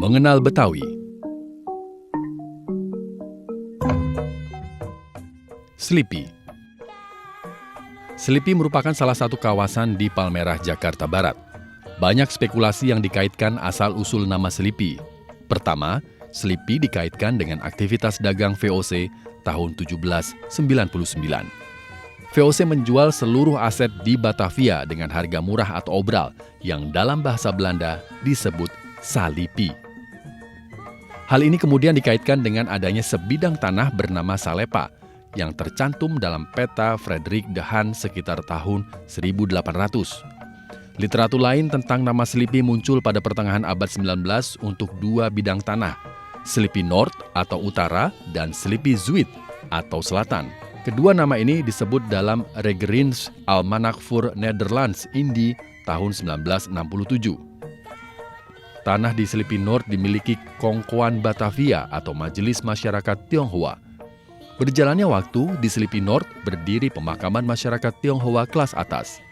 Mengenal Betawi. Selipi. Selipi merupakan salah satu kawasan di Palmerah, Jakarta Barat. Banyak spekulasi yang dikaitkan asal-usul nama Selipi. Pertama, Selipi dikaitkan dengan aktivitas dagang VOC tahun 1799. VOC menjual seluruh aset di Batavia dengan harga murah atau obral yang dalam bahasa Belanda disebut salipi. Hal ini kemudian dikaitkan dengan adanya sebidang tanah bernama Salepa yang tercantum dalam peta Frederik de Haan sekitar tahun 1800. Literatur lain tentang nama Selipi muncul pada pertengahan abad 19 untuk dua bidang tanah, Selipi Noord atau Utara dan Selipi Zuid atau Selatan. Kedua nama ini disebut dalam Regerings Almanak voor Nederlands Indie tahun 1967. Tanah di Selipi Noord dimiliki Kongkoan Batavia atau Majelis Masyarakat Tionghoa. Berjalannya waktu, di Selipi Noord berdiri pemakaman masyarakat Tionghoa kelas atas.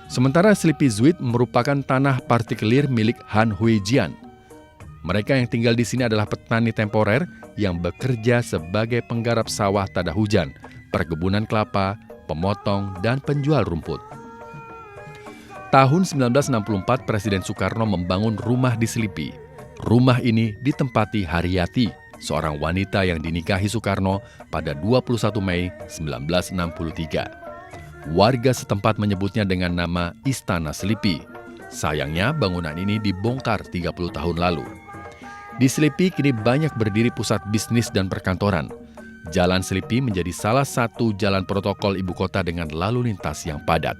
Sementara Selipi Zuid merupakan tanah partikelir milik Han Huijian. Mereka yang tinggal di sini adalah petani temporer yang bekerja sebagai penggarap sawah tada hujan, perkebunan kelapa, pemotong, dan penjual rumput. Tahun 1964, Presiden Soekarno membangun rumah di Selipi. Rumah ini ditempati Haryati, seorang wanita yang dinikahi Soekarno pada 21 Mei 1963. Warga setempat menyebutnya dengan nama Istana Selipi. Sayangnya, bangunan ini dibongkar 30 tahun lalu. Di Selipi kini banyak berdiri pusat bisnis dan perkantoran. Jalan Selipi menjadi salah satu jalan protokol ibu kota dengan lalu lintas yang padat.